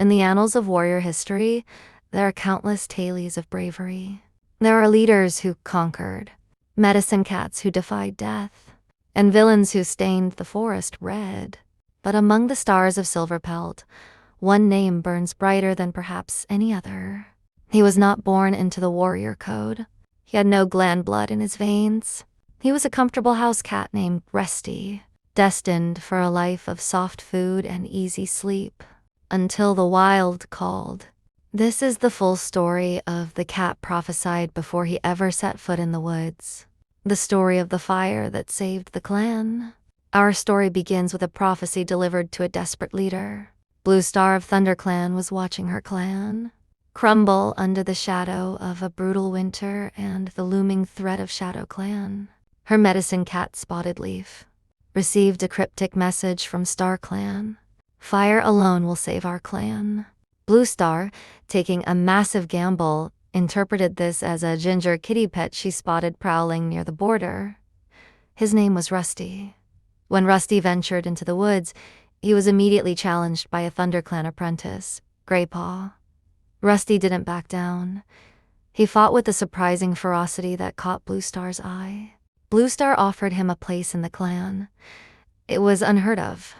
In the annals of warrior history, there are countless tales of bravery. There are leaders who conquered, medicine cats who defied death, and villains who stained the forest red. But among the stars of Silverpelt, one name burns brighter than perhaps any other. He was not born into the warrior code. He had no gland blood in his veins. He was a comfortable house cat named Rusty, destined for a life of soft food and easy sleep, until the wild called. This is the full story of the cat prophesied before he ever set foot in the woods. The story of the fire that saved the clan. Our story begins with a prophecy delivered to a desperate leader. Blue Star of ThunderClan was watching her clan crumble under the shadow of a brutal winter and the looming threat of ShadowClan. Her medicine cat Spotted Leaf received a cryptic message from StarClan. Fire alone will save our clan. Blue Star, taking a massive gamble, interpreted this as a ginger kitty pet she spotted prowling near the border. His name was Rusty. When Rusty ventured into the woods, he was immediately challenged by a ThunderClan apprentice, Graypaw. Rusty didn't back down. He fought with a surprising ferocity that caught Blue Star's eye. Blue Star offered him a place in the clan. It was unheard of.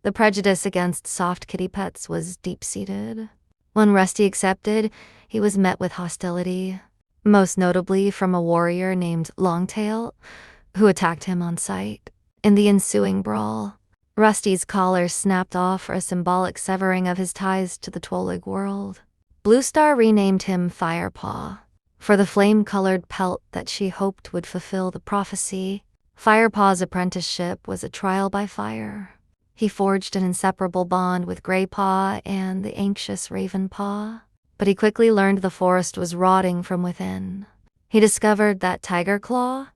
The prejudice against soft kitty pets was deep-seated. When Rusty accepted, he was met with hostility, most notably from a warrior named Longtail, who attacked him on sight. In the ensuing brawl, Rusty's collar snapped off for a symbolic severing of his ties to the Twolig world. Blue Star renamed him Firepaw for the flame-colored pelt that she hoped would fulfill the prophecy. Firepaw's apprenticeship was a trial by fire. He forged an inseparable bond with Graypaw and the anxious Ravenpaw, but he quickly learned the forest was rotting from within. He discovered that Tigerclaw,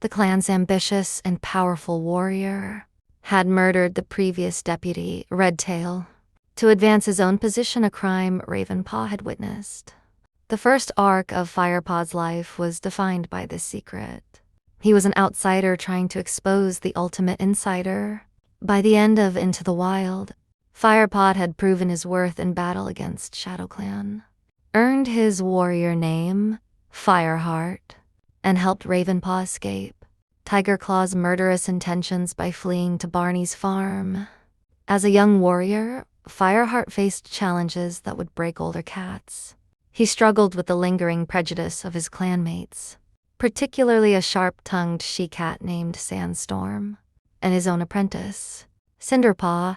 the clan's ambitious and powerful warrior, had murdered the previous deputy, Redtail, to advance his own position, a crime Ravenpaw had witnessed. The first arc of Firepaw's life was defined by this secret. He was an outsider trying to expose the ultimate insider. By the end of Into the Wild, Firepaw had proven his worth in battle against ShadowClan, earned his warrior name, Fireheart, and helped Ravenpaw escape Tigerclaw's murderous intentions by fleeing to Barney's farm. As a young warrior, Fireheart faced challenges that would break older cats. He struggled with the lingering prejudice of his clanmates, particularly a sharp-tongued she-cat named Sandstorm, and his own apprentice, Cinderpaw,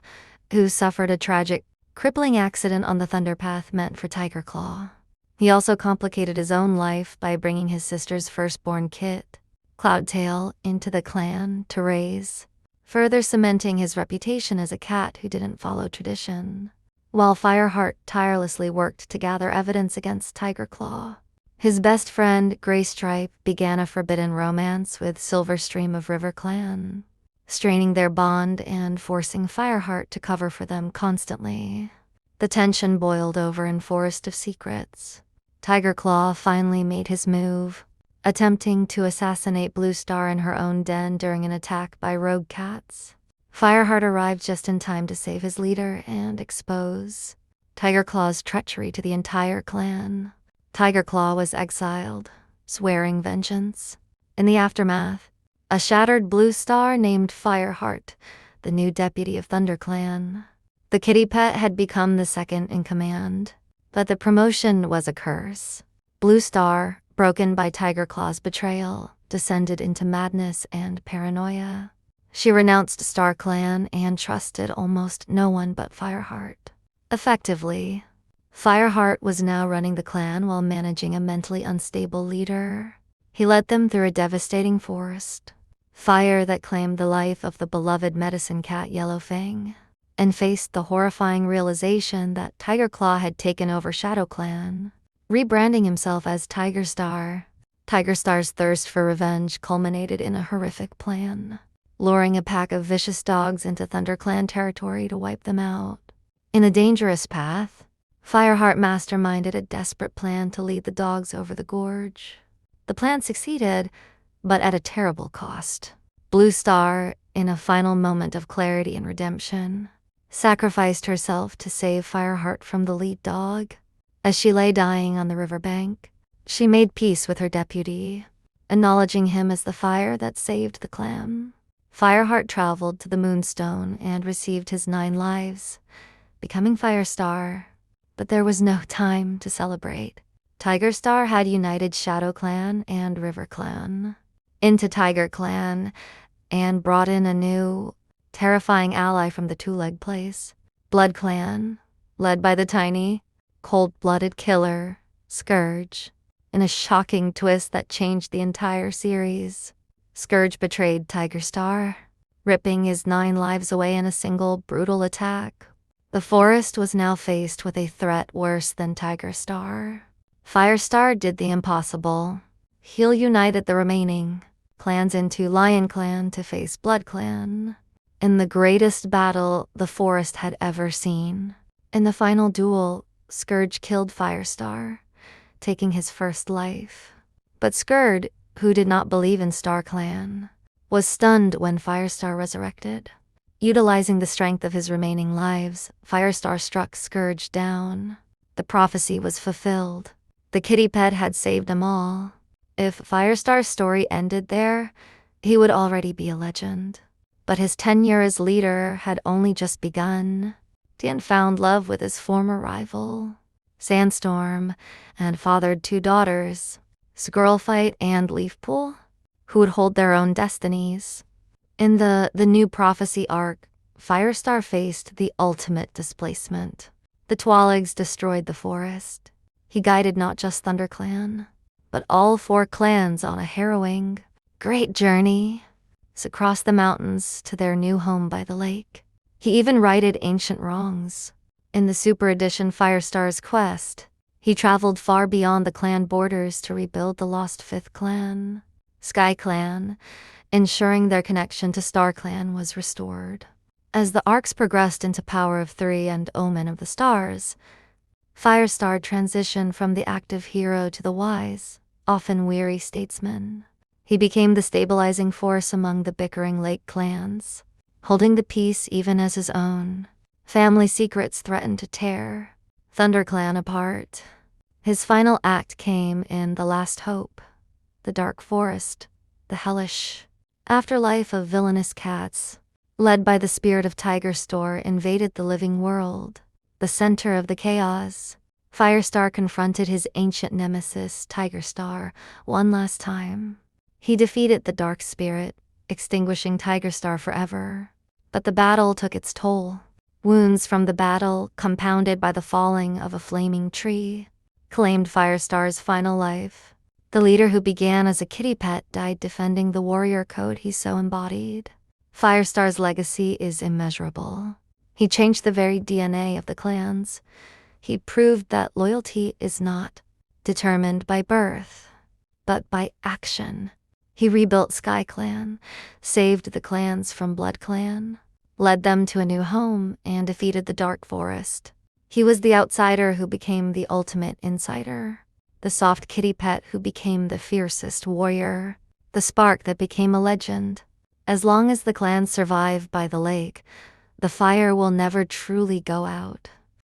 who suffered a tragic, crippling accident on the Thunderpath meant for Tigerclaw. He also complicated his own life by bringing his sister's firstborn kit, Cloudtail, into the clan to raise, further cementing his reputation as a cat who didn't follow tradition. While Fireheart tirelessly worked to gather evidence against Tigerclaw, his best friend, Graystripe, began a forbidden romance with Silverstream of RiverClan, straining their bond and forcing Fireheart to cover for them constantly. The tension boiled over in Forest of Secrets. Tigerclaw finally made his move, attempting to assassinate Blue Star in her own den during an attack by rogue cats. Fireheart arrived just in time to save his leader and expose Tigerclaw's treachery to the entire clan. Tigerclaw was exiled, swearing vengeance. In the aftermath, a shattered Blue Star named Fireheart the new deputy of ThunderClan. The kitty pet had become the second in command, but the promotion was a curse. Blue Star, broken by Tigerclaw's betrayal, descended into madness and paranoia. She renounced StarClan and trusted almost no one but Fireheart. Effectively, Fireheart was now running the clan while managing a mentally unstable leader. He led them through a devastating forest, fire that claimed the life of the beloved medicine cat Yellowfang, and faced the horrifying realization that Tigerclaw had taken over ShadowClan, rebranding himself as Tigerstar. Tigerstar's thirst for revenge culminated in a horrific plan, luring a pack of vicious dogs into ThunderClan territory to wipe them out. In a dangerous path, Fireheart masterminded a desperate plan to lead the dogs over the gorge. The plan succeeded, but at a terrible cost. Blue Star, in a final moment of clarity and redemption, sacrificed herself to save Fireheart from the lead dog. As she lay dying on the riverbank, she made peace with her deputy, acknowledging him as the fire that saved the clan. Fireheart traveled to the Moonstone and received his 9 lives, becoming Firestar. But there was no time to celebrate. Tigerstar had united Shadow Clan and River Clan into Tiger Clan and brought in a new, terrifying ally from the Two-Leg Place, Blood Clan, led by the tiny, cold-blooded killer, Scourge. In a shocking twist that changed the entire series, Scourge betrayed Tigerstar, ripping his 9 lives away in a single brutal attack. The forest was now faced with a threat worse than Tigerstar. Firestar did the impossible. He united the remaining clans into Lion Clan to face Blood Clan, in the greatest battle the forest had ever seen. In the final duel, Scourge killed Firestar, taking his first life. But Scourge, who did not believe in Star Clan, was stunned when Firestar resurrected. Utilizing the strength of his remaining lives, Firestar struck Scourge down. The prophecy was fulfilled. The kitty pet had saved them all. If Firestar's story ended there, he would already be a legend. But his tenure as leader had only just begun. Tien found love with his former rival, Sandstorm, and fathered 2 daughters, Squirrelfight and Leafpool, who would hold their own destinies. In the new prophecy arc, Firestar faced the ultimate displacement. The Twalegs destroyed the forest. He guided not just ThunderClan, but all 4 clans on a harrowing, great journey across the mountains to their new home by the lake. He even righted ancient wrongs. In the Super Edition Firestar's Quest, he traveled far beyond the clan borders to rebuild the lost 5th clan, Sky Clan, ensuring their connection to Star Clan was restored. As the arcs progressed into Power of 3 and Omen of the Stars, Firestar transitioned from the active hero to the wise, often weary statesman. He became the stabilizing force among the bickering lake clans, holding the peace even as his own family secrets threatened to tear ThunderClan apart. His final act came in The Last Hope, the Dark Forest, the hellish afterlife of villainous cats, led by the spirit of Tigerstar, invaded the living world, the center of the chaos. Firestar confronted his ancient nemesis, Tigerstar, one last time. He defeated the dark spirit, extinguishing Tigerstar forever. But the battle took its toll. Wounds from the battle, compounded by the falling of a flaming tree, claimed Firestar's final life. The leader who began as a kitty pet died defending the warrior code he so embodied. Firestar's legacy is immeasurable. He changed the very DNA of the clans. He proved that loyalty is not determined by birth, but by action. He rebuilt Sky Clan, saved the clans from Blood Clan, led them to a new home, and defeated the Dark Forest. He was the outsider who became the ultimate insider, the soft kitty pet who became the fiercest warrior, the spark that became a legend. As long as the clans survive by the lake, the fire will never truly go out.